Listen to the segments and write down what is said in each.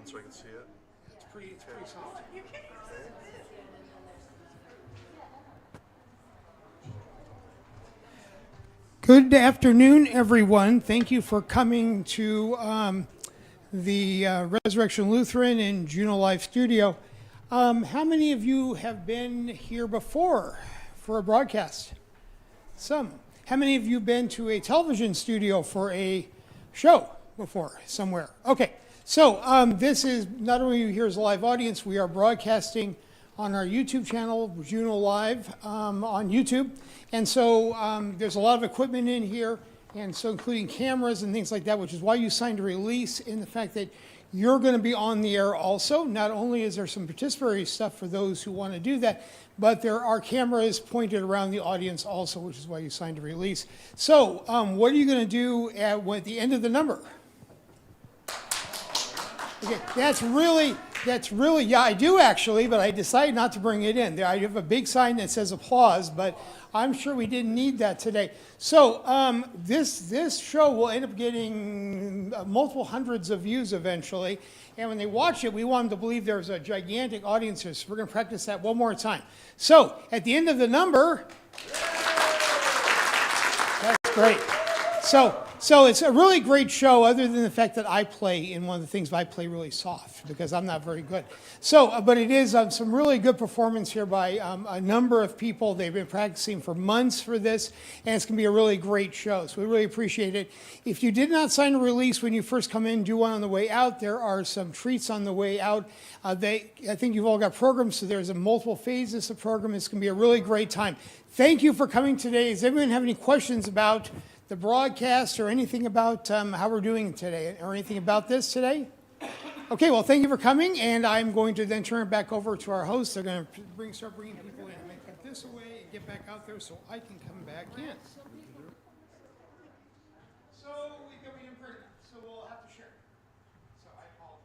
on so I can see it? It's pretty soft. Good afternoon, everyone. Thank you for coming to the Resurrection Lutheran in Juneau Live Studio. How many of you have been here before for a broadcast? Some. How many of you been to a television studio for a show before somewhere? Okay, so this is not only here as a live audience, we are broadcasting on our YouTube channel, Juneau Live on YouTube. And so there's a lot of equipment in here, and so including cameras and things like that, which is why you signed a release in the fact that you're going to be on the air also. Not only is there some participatory stuff for those who want to do that, but there are cameras pointed around the audience also, which is why you signed a release. So what are you going to do at the end of the number? Okay, that's really, yeah, I do actually, but I decided not to bring it in. I have a big sign that says applause, but I'm sure we didn't need that today. So this show will end up getting multiple hundreds of views eventually, and when they watch it, we want them to believe there's a gigantic audience here, so we're going to practice that one more time. So at the end of the number, that's great. So it's a really great show, other than the fact that I play in one of the things, but I play really soft because I'm not very good. So, but it is some really good performance here by a number of people. They've been practicing for months for this, and it's going to be a really great show. So we really appreciate it. If you did not sign a release when you first come in, do one on the way out. There are some treats on the way out. I think you've all got programs, so there's multiple phases of program. It's going to be a really great time. Thank you for coming today. Does anyone have any questions about the broadcast or anything about how we're doing today or anything about this today? Okay, well, thank you for coming, and I'm going to then turn it back over to our hosts. They're going to start bringing people in. I'm going to cut this away and get back out there so I can come back in. So we can reimprint it, so we'll have to share. So I apologize.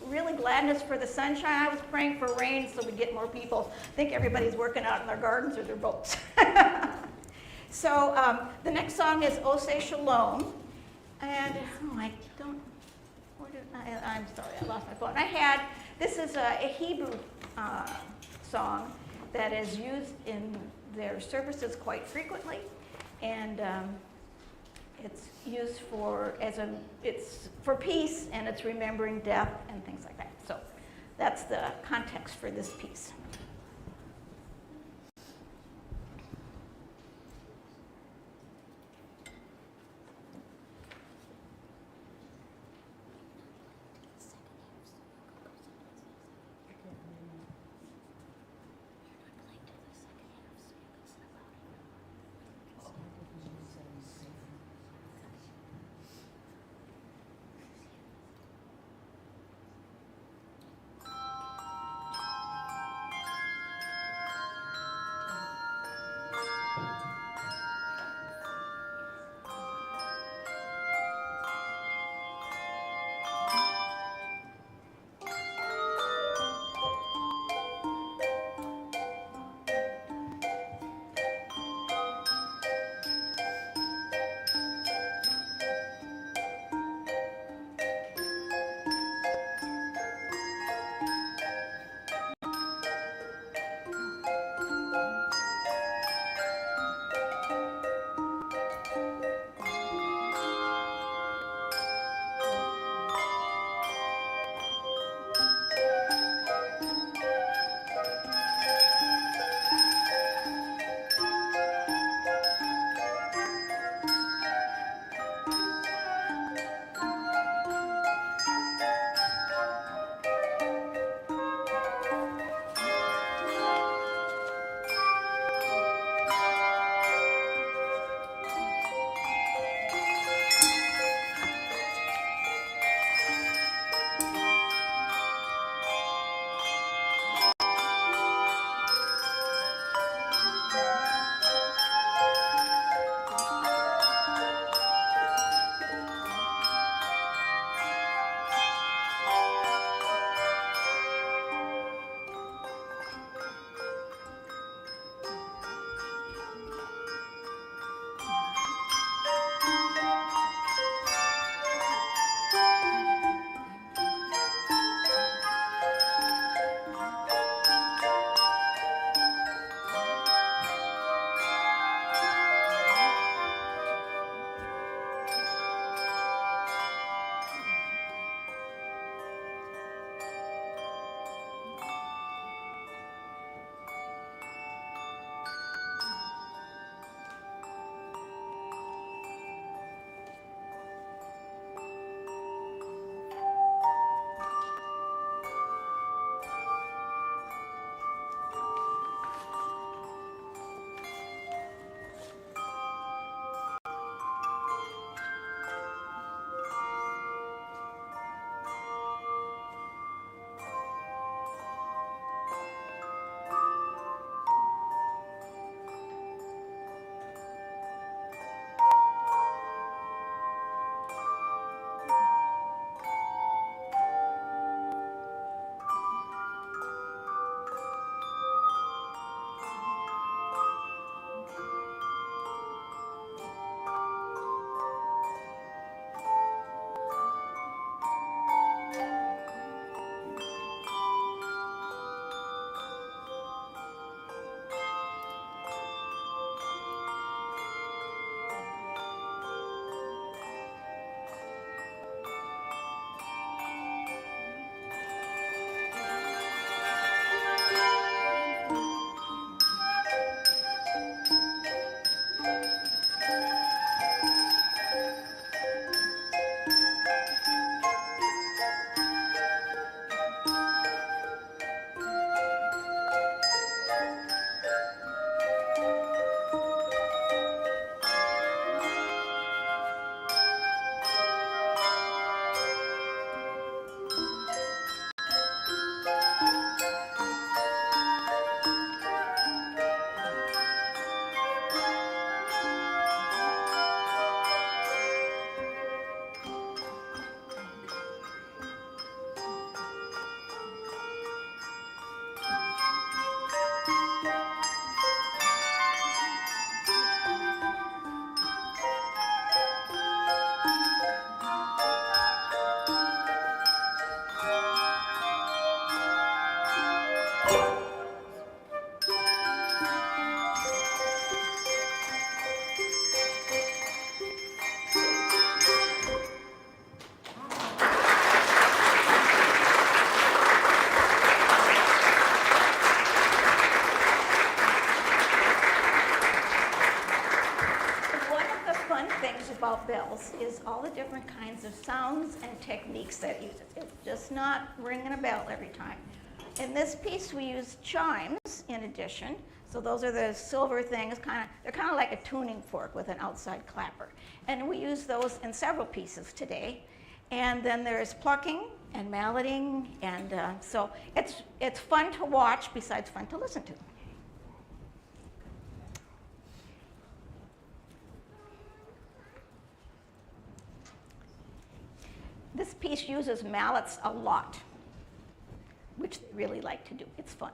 Really gladness for the sunshine. I was praying for rain so we get more people. I think everybody's working out in their gardens or their boats. So the next song is O Say Shalom. And I don't, I'm sorry, I lost my phone. This is a Hebrew song that is used in their services quite frequently. And it's used it's for peace, and it's remembering death and things like that. So that's the context for this piece. all the different kinds of sounds and techniques that it uses. It's just not ringing a bell every time. In this piece, we use chimes in addition. So those are the silver things, they're kind of like a tuning fork with an outside clapper. And we use those in several pieces today. And then there's plucking and malleting, and so it's fun to watch besides fun to listen to. This piece uses mallets a lot, which they really like to do. It's fun.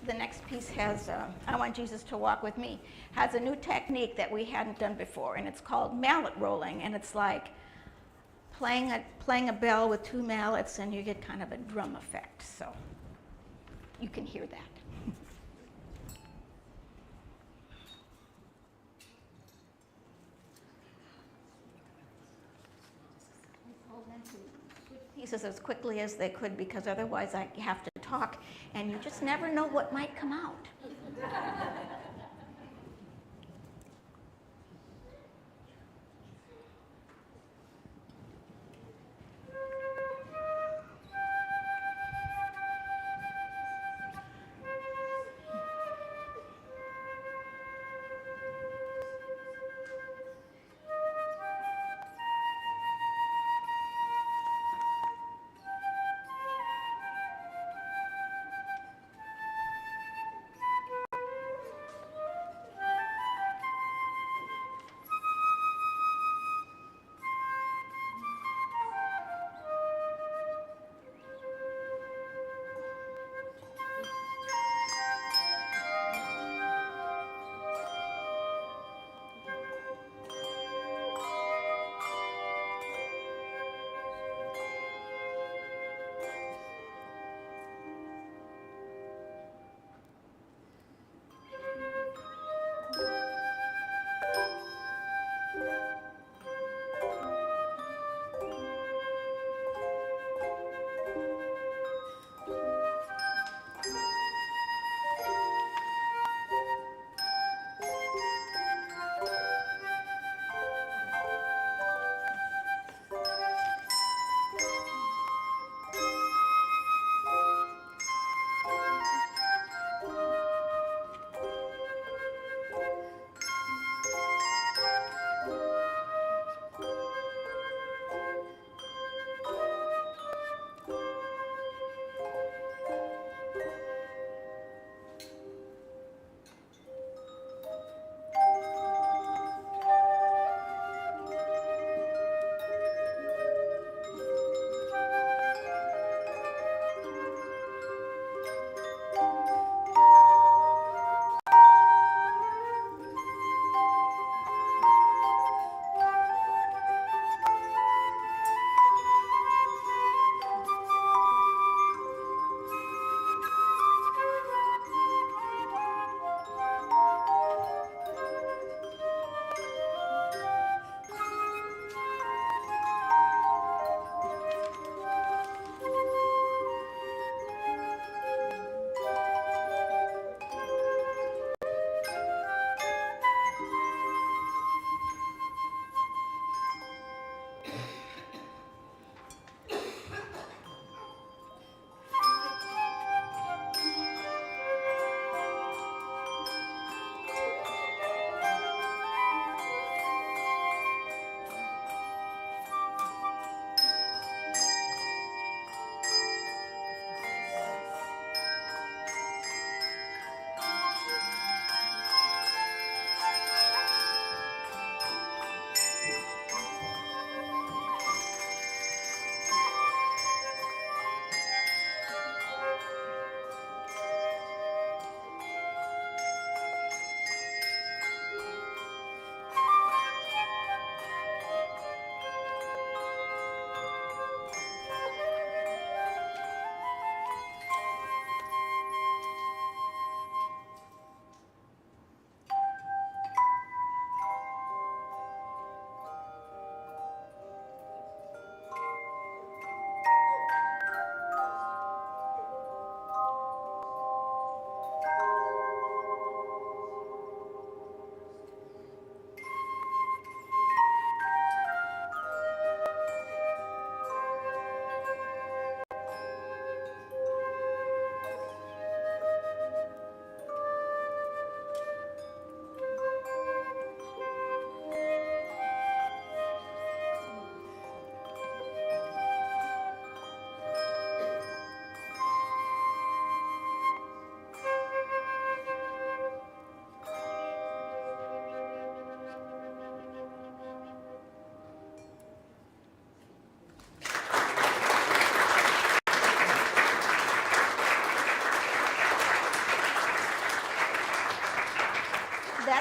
The next piece has, I Want Jesus to Walk With Me, has a new technique that we hadn't done before, and it's called mallet rolling, and it's like playing a bell with two mallets, and you get kind of a drum effect, so you can hear that. Pieces as quickly as they could, because otherwise I have to talk and you just never know what might come out.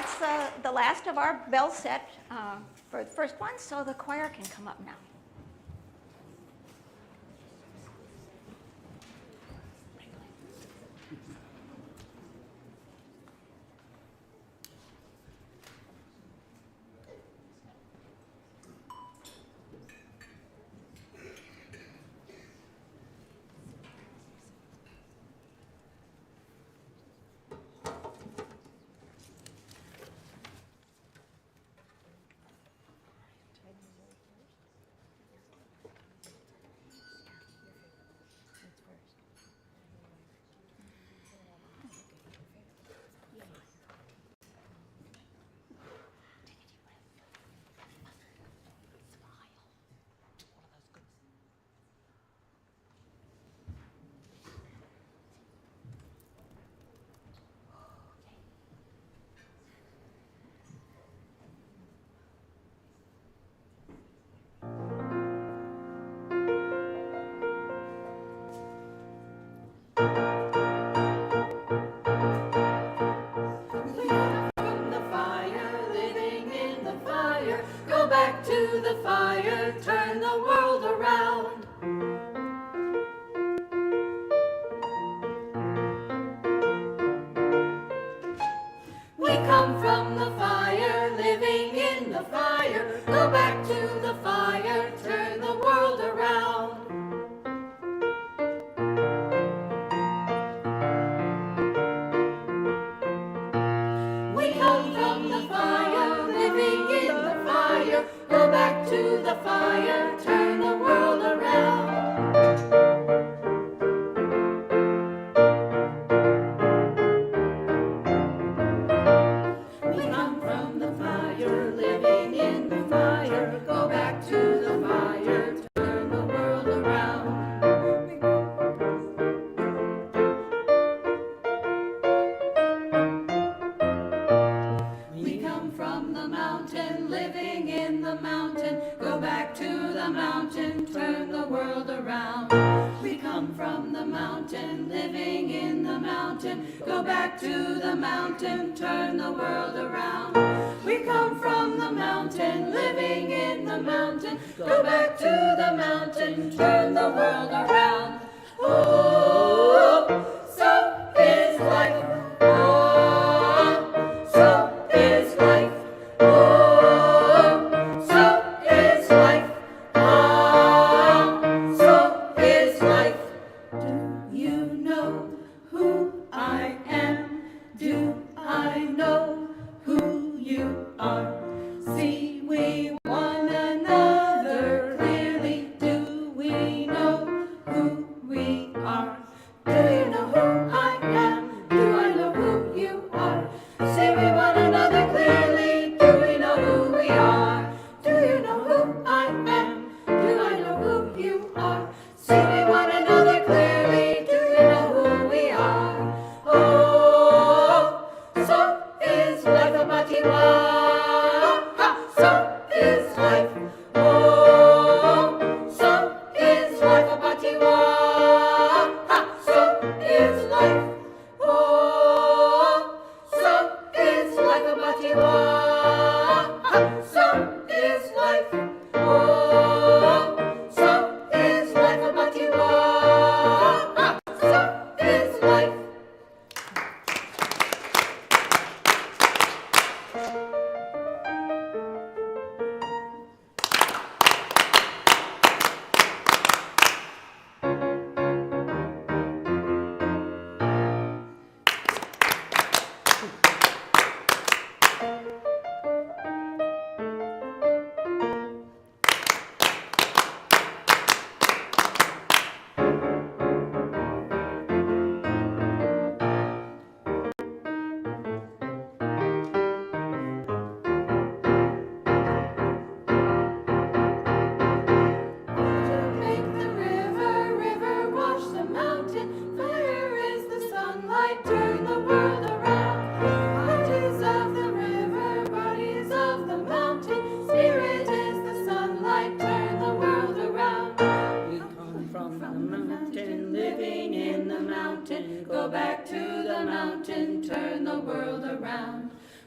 that's the last of our bell set for the first one, so the choir can come up now.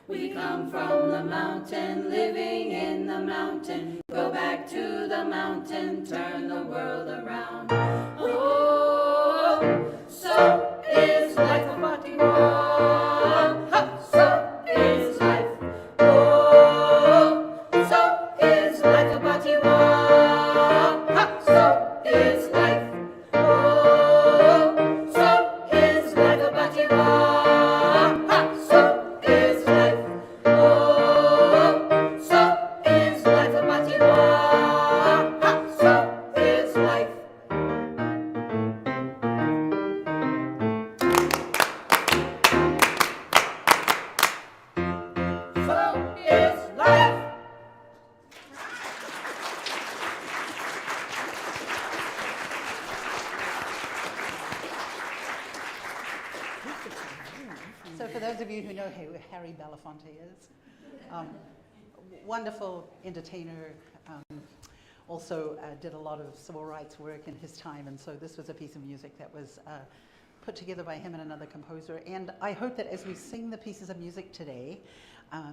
We come from the mountain, living in the mountain. Go back to the mountain, turn the world around. Oh, so is life a party world. So is life. Oh, so is life a party world. So is life. Oh, so is life a party world. So is life. Oh, so is life a party world. So is life. So is life. So for those of you who know who Harry Belafonte is, wonderful entertainer, also did a lot of civil rights work in his time, and so this was a piece of music that was put together by him and another composer. And I hope that as we sing the pieces of music today,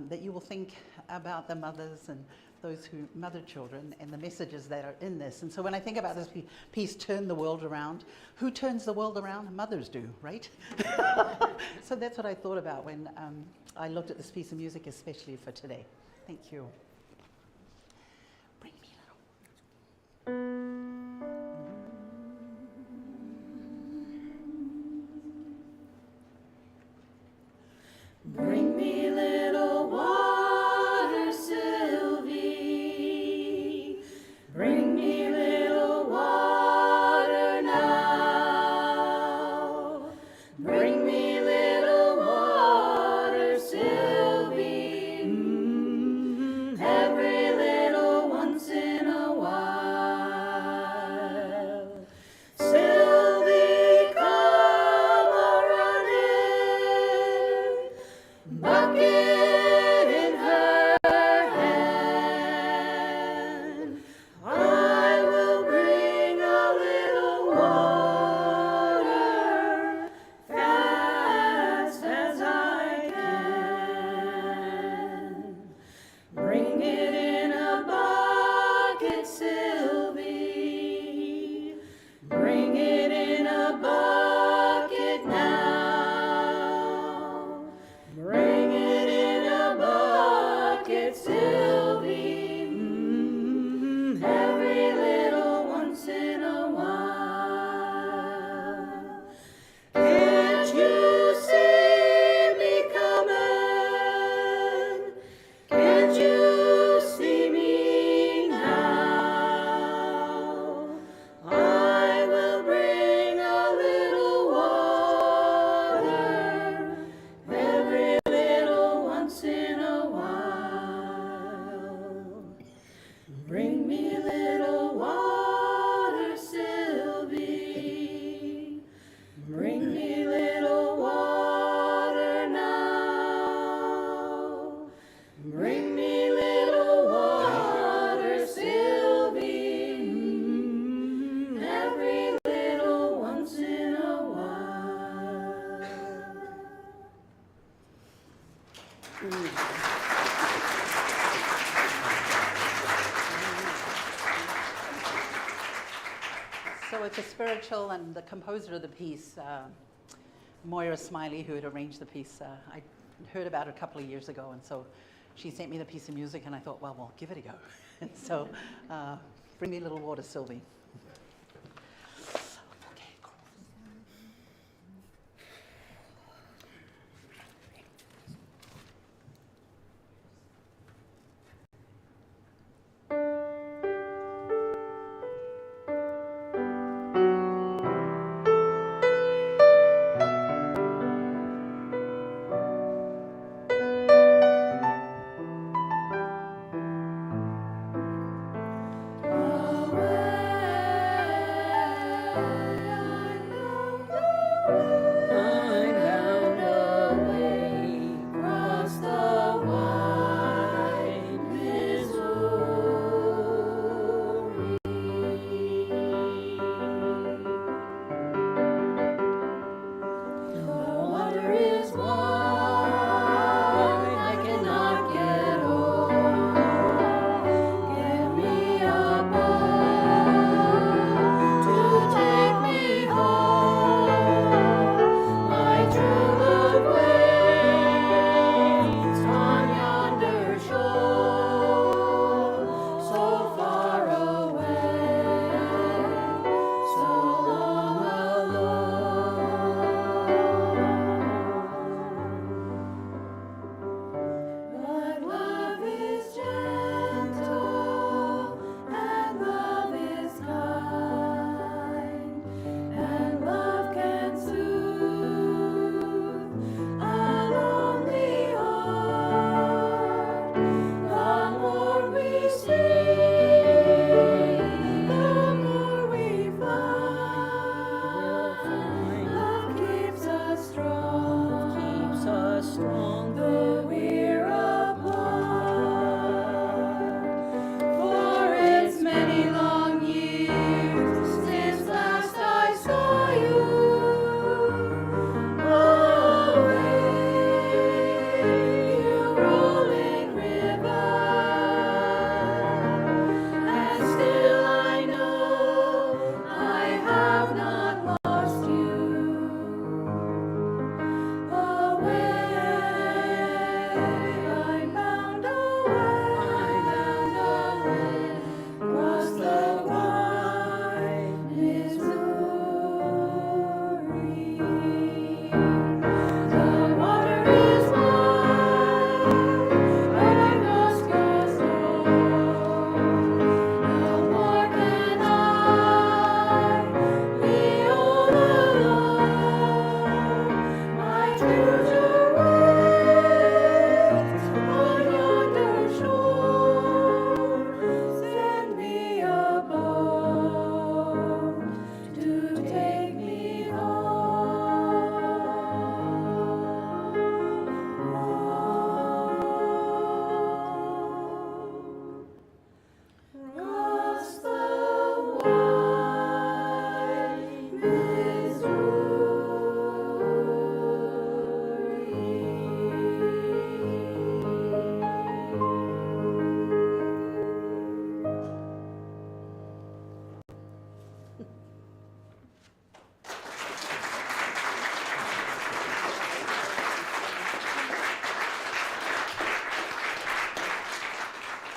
that you will think about the mothers and those who mother children and the messages that are in this. And so when I think about this piece, Turn the World Around, who turns the world around? Mothers do, right? So that's what I thought about when I looked at this piece of music, especially for today. Thank you. Bring me a little. Bring me little water, Sylvie. Bring me little water now. Bring me little water, Sylvie. Every little once in a while. Sylvie, come a-running. Bucket in her hand. I will bring a little water fast as I can. Bring it in a bucket, Sylvie. Bring it in a bucket now. Bring it in a bucket, Sylvie. Every little once in a while. Can't you see me coming? Can't you see me now? I will bring a little water every little once in a while. Bring me little water, Sylvie. Bring me little water now. Bring me little water, Sylvie. Every little once in a while. So it's a spiritual, and the composer of the piece, Moira Smiley, who had arranged the piece, I heard about her a couple of years ago, and so she sent me the piece of music, and I thought, well, we'll give it a go. And so, bring me a little water, Sylvie. Okay, cool. Away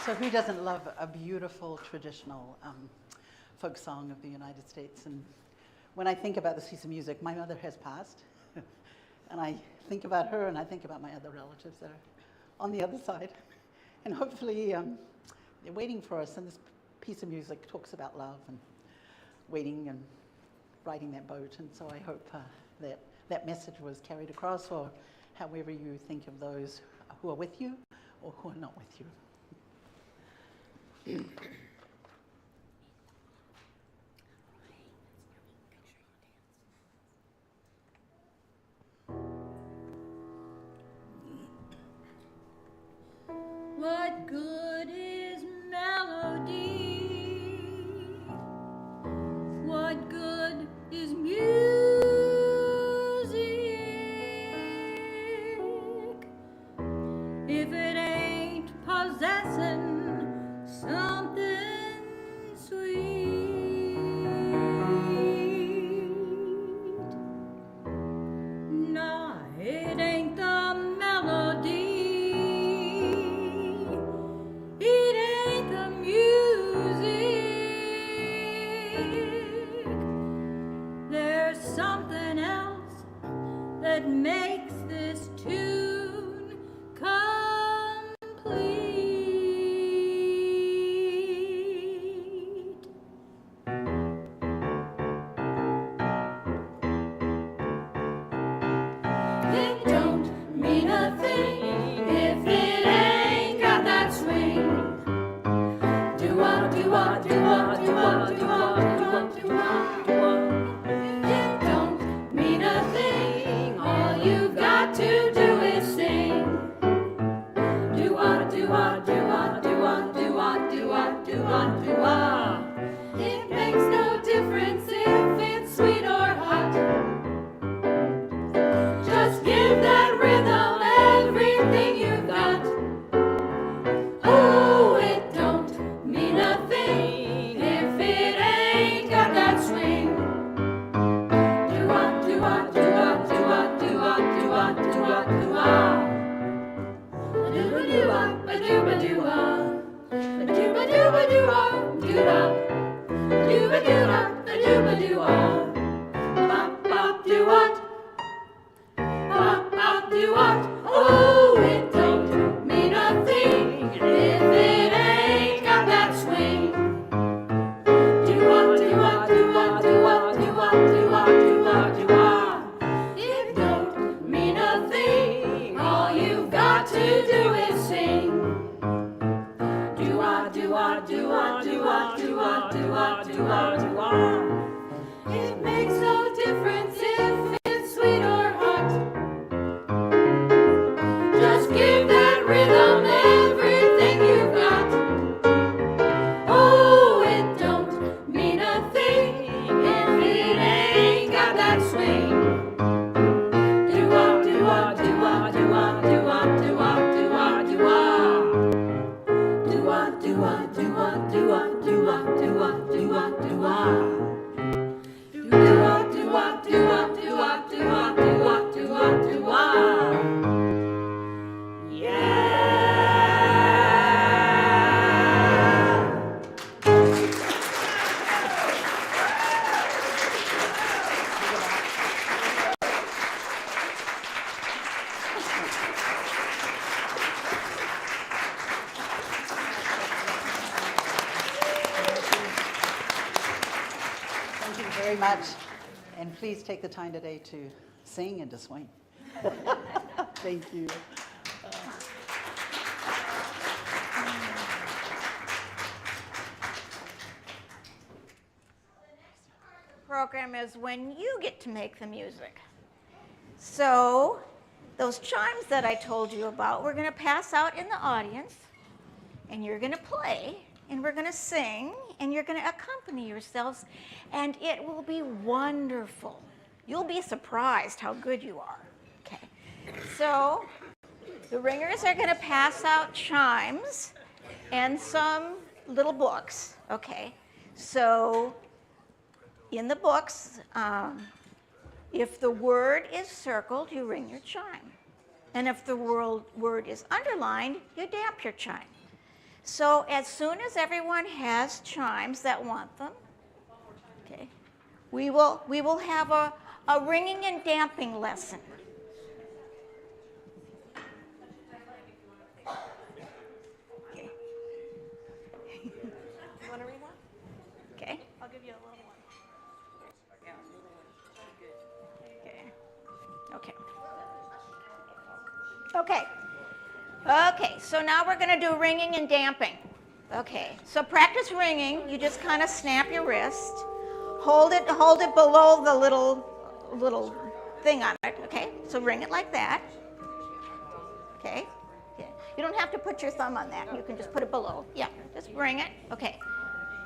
So who doesn't love a beautiful traditional folk song of the United States? And when I think about this piece of music, my mother has passed. And I think about her and I think about my other relatives that are on the other side. And hopefully they're waiting for us. And this piece of music talks about love and waiting and riding that boat. And so I hope that that message was carried across, or however you think of those who are with you or who are not with you. What good is melody? What good is music if it ain't possessing something sweet? Nah, it ain't the melody. It ain't the music. There's something else that makes this tune complete. It don't mean a thing if it ain't got that swing. Do-wah, do-wah, do-wah, do-wah, do-wah, do-wah, do-wah, do-wah. It don't mean a thing. All you've got to do is sing. Do-wah, do-wah, do-wah, do-wah, do-wah, do-wah, do-wah, do-wah. It makes no difference if it's sweet or hot. Just give that rhythm everything you've got. Oh, it don't mean a thing if it ain't got that swing. Do-wah, do-wah, do-wah, do-wah, do-wah, do-wah, do-wah, do-wah. Do-ba-do-wah, ba-do-ba-do-wah. Ba-do-ba-do-ba-do-wah, do-da. Do-ba-do-da, ba-do-ba-do-wah. Bop-bop, do-what? Bop-bop, do-what? Oh, it don't mean a thing if it ain't got that swing. Do-what, do-what, do-what, do-what, do-what, do-what, do-what, do-what. It don't mean a thing. All you've got to do is sing. Do-wah, do-wah, do-wah, do-wah, do-wah, do-wah, do-wah, do-wah. It makes no difference if it's sweet or hot. Just give that rhythm everything you've got. Oh, it don't mean a thing if it ain't got that swing. Do-wah, do-wah, do-wah, do-wah, do-wah, do-wah, do-wah, do-wah. Thank you very much. And please take the time today to sing and to swing. Thank you. Program is when you get to make the music. So those chimes that I told you about, we're going to pass out in the audience, and you're going to play, and we're going to sing, and you're going to accompany yourselves, and it will be wonderful. You'll be surprised how good you are. Okay. So the ringers are going to pass out chimes and some little books. Okay. So in the books, if the word is circled, you ring your chime. And if the word is underlined, you damp your chime. So as soon as everyone has chimes that want them, okay, we will have a ringing and damping lesson. Okay. You want to read one? Okay. I'll give you a little one. Okay. Okay. Okay, so now we're going to do ringing and damping. Okay, so practice ringing. You just kind of snap your wrist. Hold it below the little thing on it. Okay, so ring it like that. Okay. Yeah. You don't have to put your thumb on that. You can just put it below. Yeah, just ring it. Okay.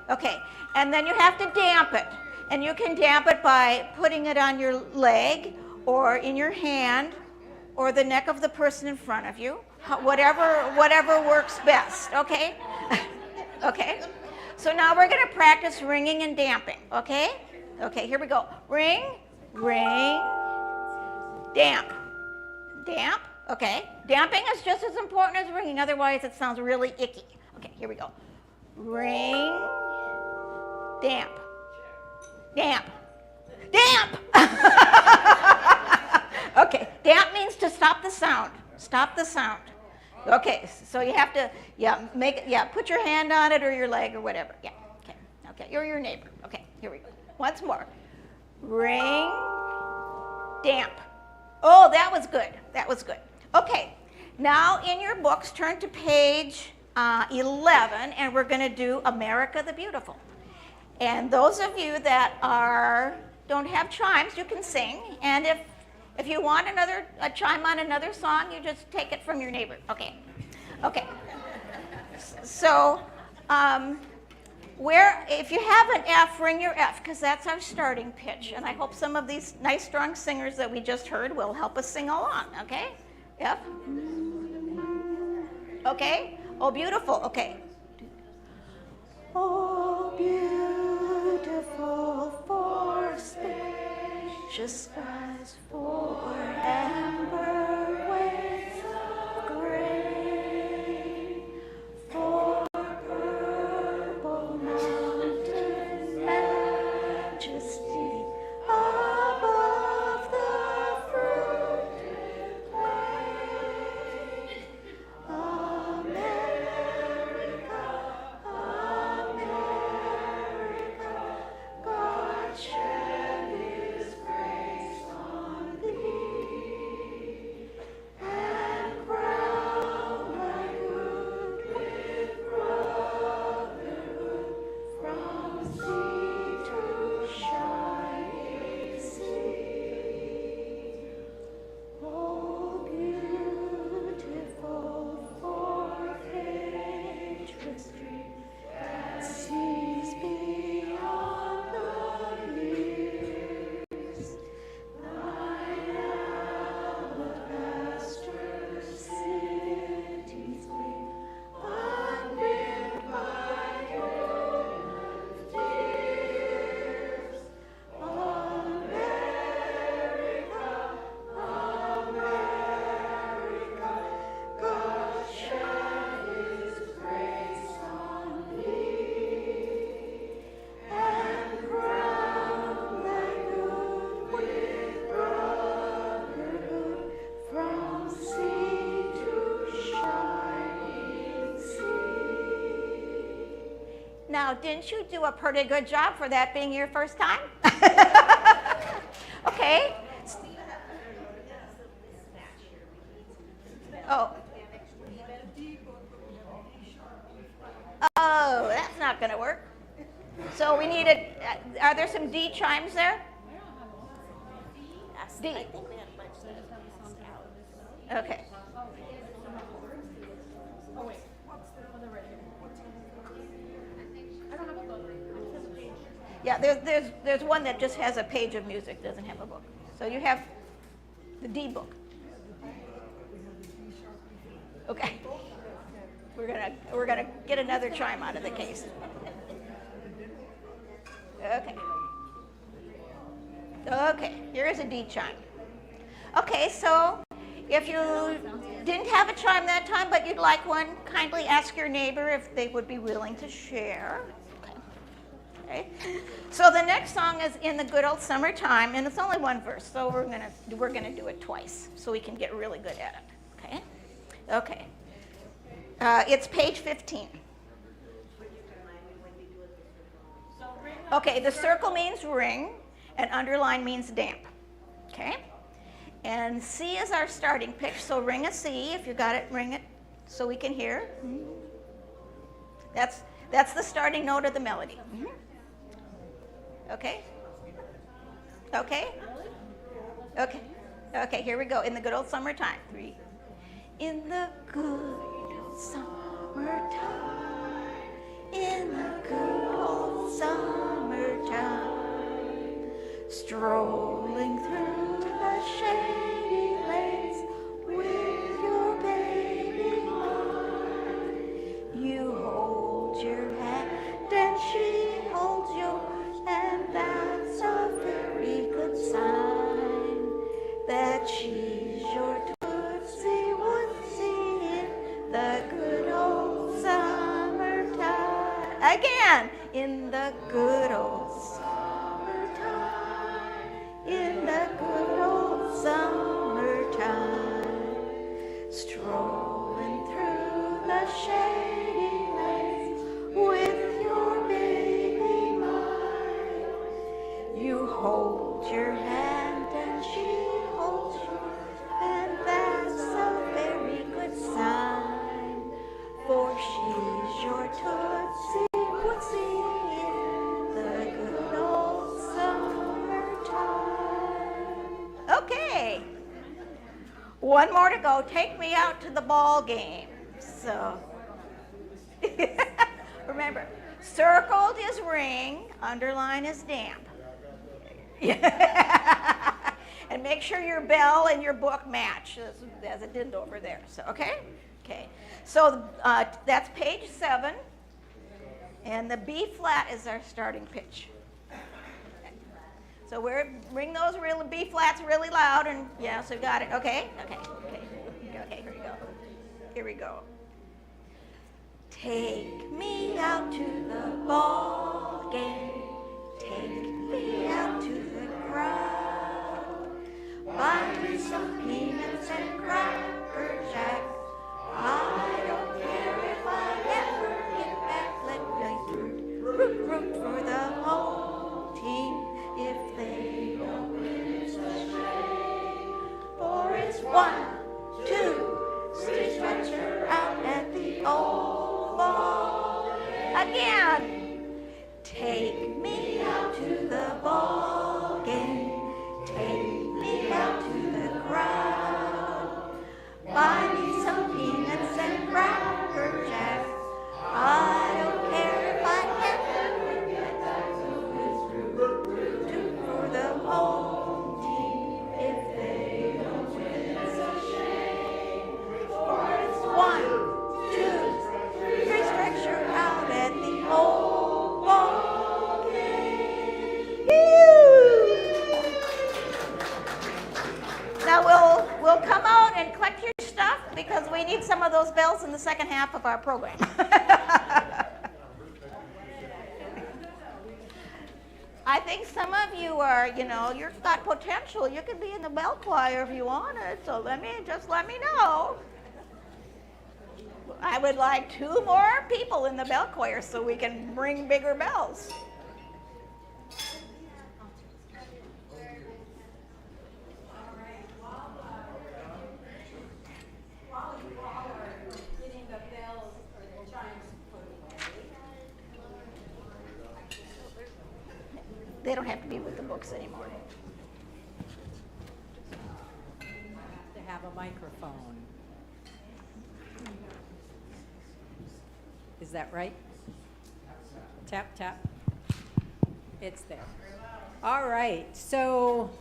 Okay, and then you have to damp it. And you can damp it by putting it on your leg or in your hand or the neck of the person in front of you. Whatever works best, okay? Okay, so now we're going to practice ringing and damping, okay? Okay, here we go. Ring, ring, damp, damp, okay? Damping is just as important as ringing, otherwise it sounds really icky. Okay, here we go. Ring, damp, damp, damp! Okay, damp means to stop the sound. Stop the sound. Okay, so you have to, put your hand on it or your leg or whatever. Yeah, okay, or your neighbor. Okay, here we go. Once more. Ring, damp. Oh, that was good. That was good. Okay, now in your books, turn to page 11, and we're going to do America the Beautiful. And those of you that don't have chimes, you can sing, and if you want a chime on another song, you just take it from your neighbor. Okay. Okay. So, if you have an F, ring your F, because that's our starting pitch. And I hope some of these nice, strong singers that we just heard will help us sing along. Okay? F. Okay? Oh, beautiful. Okay. Oh, beautiful for spacious skies, for amber waves of grain, for purple mountain majesty above the fruited plain. America, America, God shed His grace on thee. Now, didn't you do a pretty good job for that being your first time? Okay. Oh. Oh, that's not going to work. So we needed, are there some D chimes there? D. Okay. Yeah, there's one that just has a page of music, doesn't have a book. So you have the D book. Okay. We're gonna get another chime out of the case. Okay. Okay, here is a D chime. Okay, so if you didn't have a chime that time, but you'd like one, kindly ask your neighbor if they would be willing to share. Okay. So the next song is In the Good Old Summertime, and it's only one verse, so we're gonna do it twice, so we can get really good at it. Okay. Okay. It's page 15. Okay, the circle means ring, and underline means damp. Okay? And C is our starting pitch, so ring a C. If you got it, ring it so we can hear. That's the starting note of the melody. Okay? Okay? Okay. Okay, here we go. In the good old summertime. 3. In the good old summertime. In the good old summertime. Strolling through the shady lanes with your baby mine. You hold your hand and she holds yours, and that's a very good sign that she's your tootsie wootsie in the good old summertime. Again, in the good old summertime, in the good old summertime, strolling through the shady lanes with your baby mine. You hold your hand and she holds yours, and that's a very good sign, for she's your tootsie wootsie in the good old summertime. Okay. One more to go. Take me out to the ball game. So, remember, circled is ring, underline is damp. And make sure your bell and your book match, as it didn't over there. So, okay? Okay. So that's page 7, and the B flat is our starting pitch. So ring those B flats really loud, and yeah, so you got it. Okay? Okay. Okay. Okay, here we go. Here we go. Take me out to the ball game. Take me out to the crowd. Buy me some peanuts and Cracker Jack. I don't care if I ever get back. Let me root for the home team. If they don't win, it's a shame. For it's 1, 2, 3, stretch her out at the old ball. Again. Take me out to the ball game. Take me out to the crowd. Buy me some peanuts and Cracker Jack. I don't care if I ever get back. Root for the home team. If they don't win, it's a shame. For it's 1, 2, 3, stretch her out at the old ball game. Now we'll come out and collect your stuff because we need some of those bells in the second half of our program. I think some of you are, you've got potential. You could be in the bell choir if you wanted. So let me know. I would like 2 more people in the bell choir so we can ring bigger bells. They don't have to be with the books anymore. To have a microphone. Is that right? Tap, tap. It's there. All right, so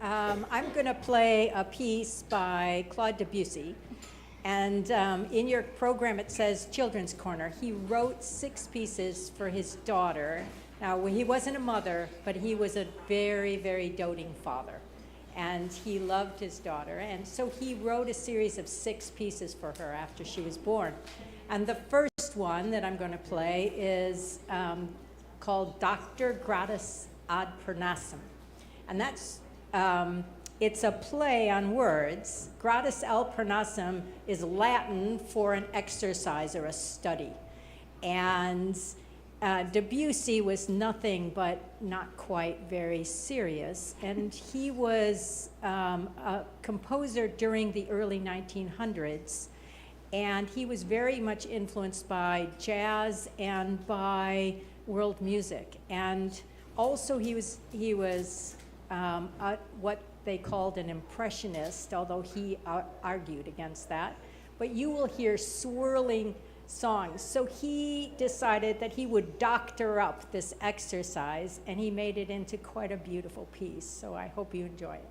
I'm going to play a piece by Claude Debussy. And in your program it says Children's Corner. He wrote 6 pieces for his daughter. Now, he wasn't a mother, but he was a very, very doting father. And he loved his daughter. And so he wrote a series of 6 pieces for her after she was born. And the first one that I'm going to play is called Doctor Gratis ad Parnassum. And that's, it's a play on words. Gratis ad Parnassum is Latin for an exercise or a study. And Debussy was nothing but not quite very serious, and he was a composer during the early 1900s, and he was very much influenced by jazz and by world music, and also he was what they called an impressionist, although he argued against that. But you will hear swirling songs. So he decided that he would doctor up this exercise, and he made it into quite a beautiful piece. So I hope you enjoy it.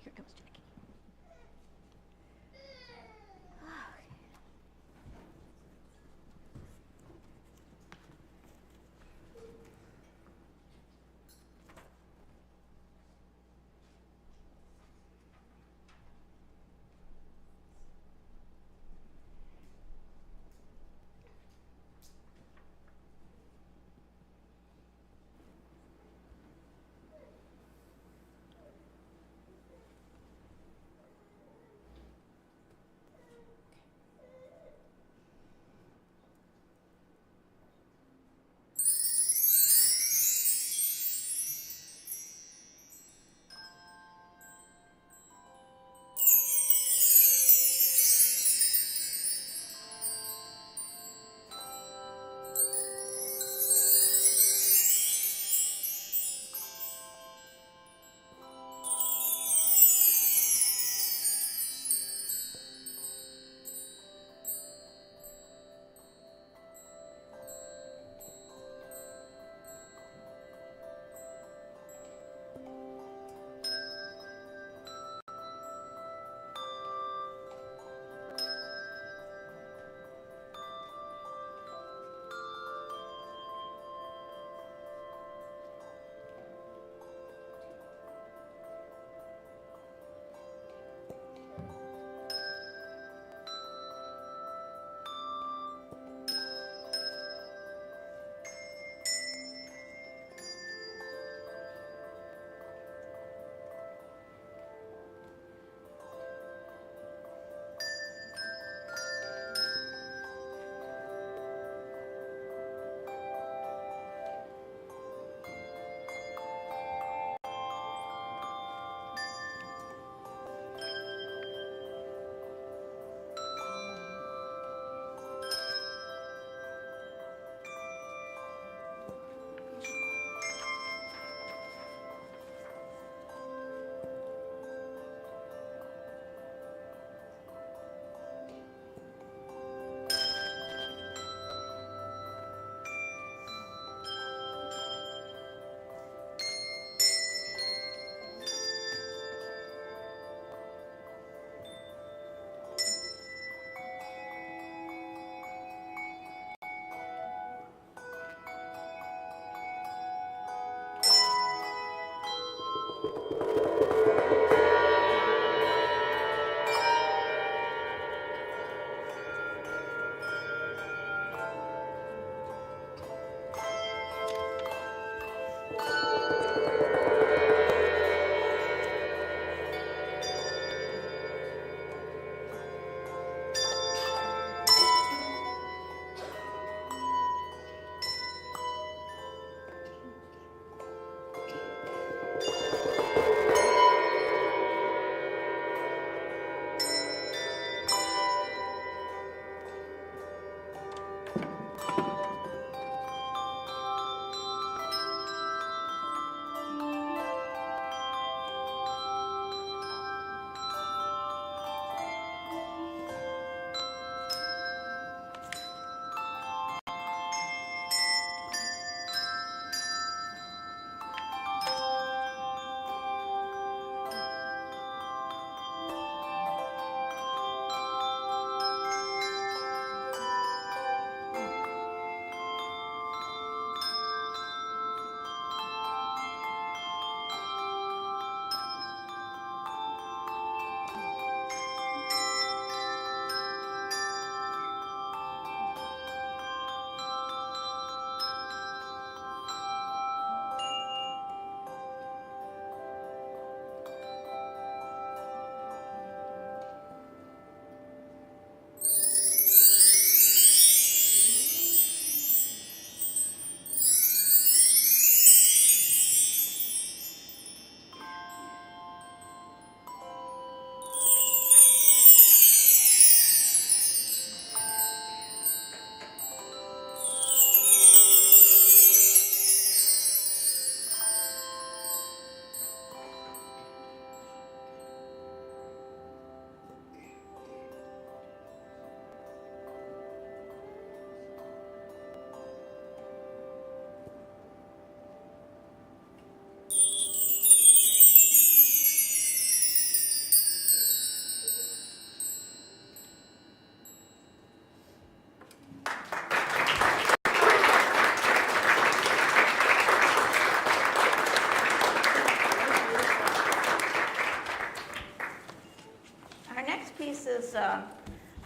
here comes Jackie.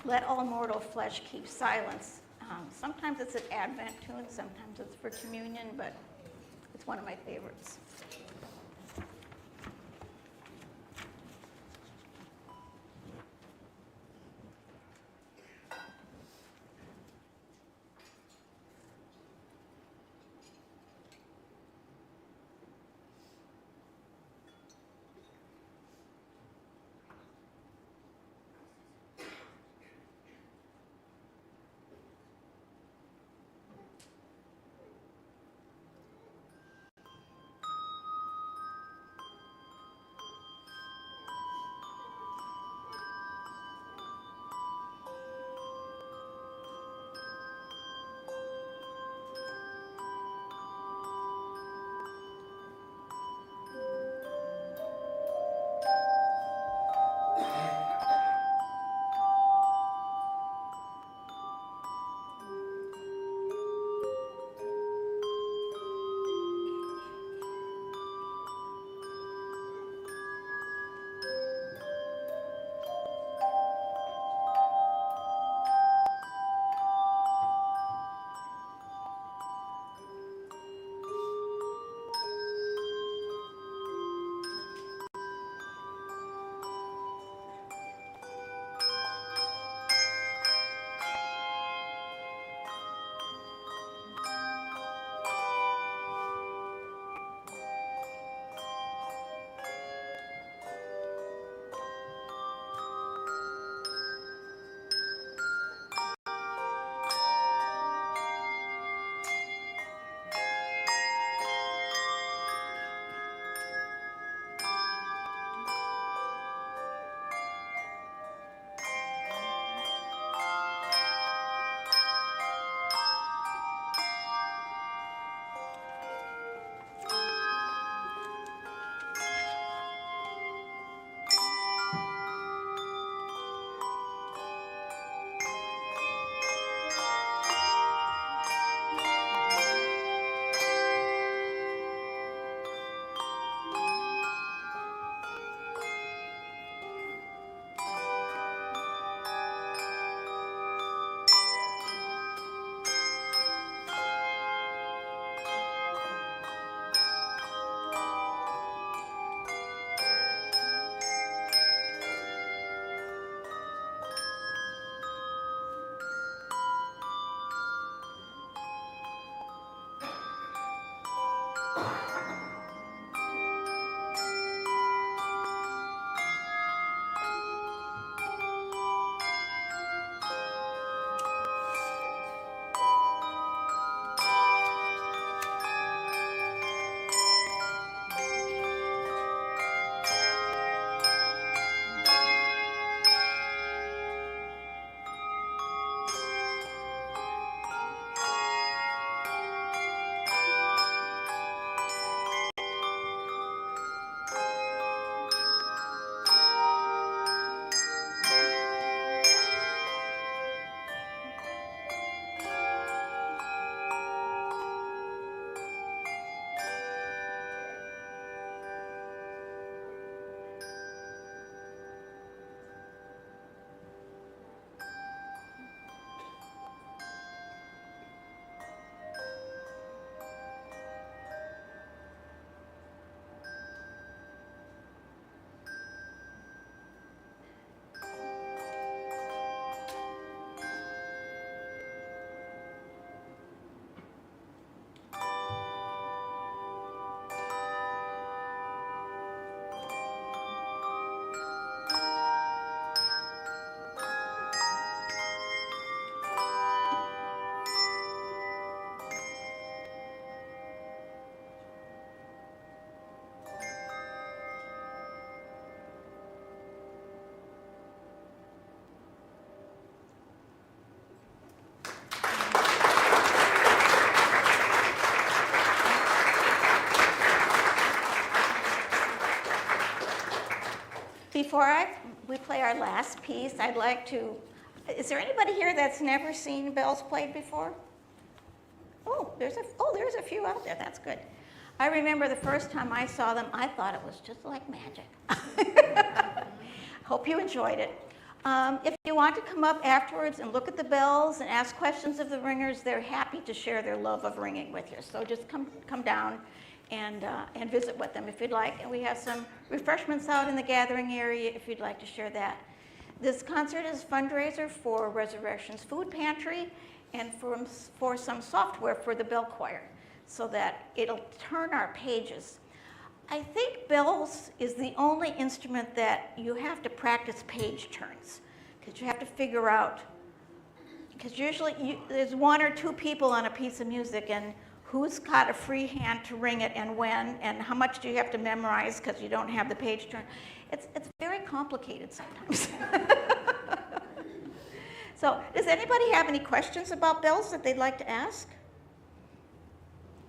Let all mortal flesh keep silence. Sometimes it's an Advent tune, sometimes it's for communion, but it's one of my favorites. Before we play our last piece, I'd like to, is there anybody here that's never seen bells played before? Oh, there's a few out there, that's good. I remember the first time I saw them, I thought it was just like magic. Hope you enjoyed it. If you want to come up afterwards and look at the bells and ask questions of the ringers, they're happy to share their love of ringing with you. So just come down and visit with them if you'd like. And we have some refreshments out in the gathering area if you'd like to share that. This concert is a fundraiser for Resurrection's Food Pantry and for some software for the bell choir so that it'll turn our pages. I think bells is the only instrument that you have to practice page turns because you have to figure out, because usually there's one or two people on a piece of music and who's got a free hand to ring it and when and how much do you have to memorize because you don't have the page turn. It's very complicated sometimes. So does anybody have any questions about bells that they'd like to ask?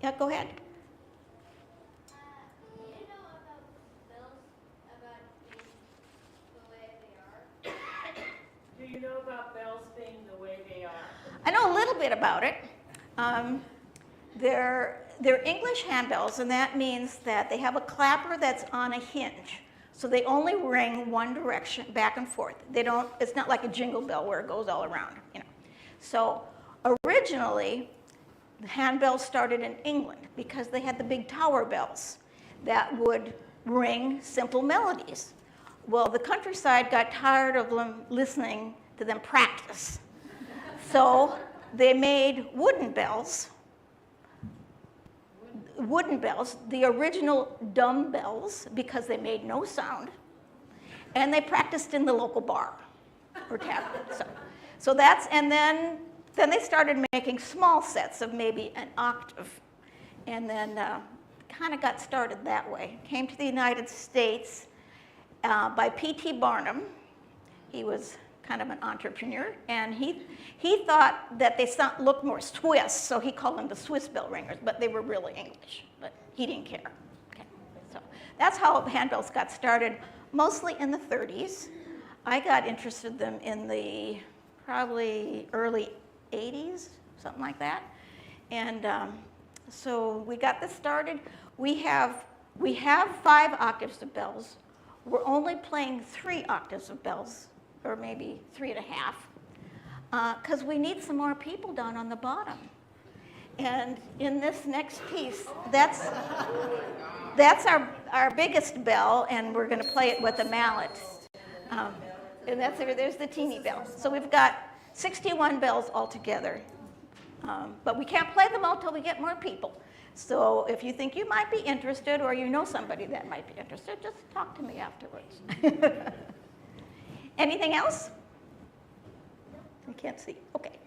Yeah, go ahead. Do you know about bells being the way they are? I know a little bit about it. They're English handbells, and that means that they have a clapper that's on a hinge. So they only ring one direction, back and forth. They don't, it's not like a jingle bell where it goes all around, you know. So originally, the handbells started in England because they had the big tower bells that would ring simple melodies. Well, the countryside got tired of them listening to them practice. So they made wooden bells, the original dumb bells, because they made no sound, and they practiced in the local bar or tavern. So that's, and then they started making small sets of maybe an octave, and then kind of got started that way. Came to the United States by P.T. Barnum. He was kind of an entrepreneur, and he thought that they looked more Swiss, so he called them the Swiss bell ringers, but they were really English, but he didn't care. Okay. So that's how handbells got started, mostly in the 30s. I got interested in them in the probably early 80s, something like that. And so we got this started. We have 5 octaves of bells. We're only playing 3 octaves of bells, or maybe 3.5, because we need some more people down on the bottom. And in this next piece, that's our biggest bell, and we're going to play it with a mallet. And there's the teeny bell. So we've got 61 bells altogether, but we can't play them all till we get more people. So if you think you might be interested, or you know somebody that might be interested, just talk to me afterwards. Anything else? I can't see. Okay.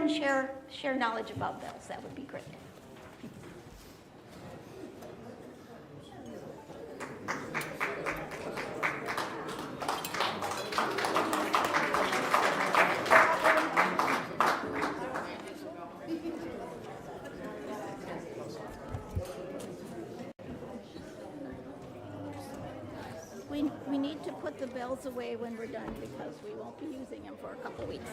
and share knowledge about bells. That would be great. We need to put the bells away when we're done because we won't be using them for a couple weeks.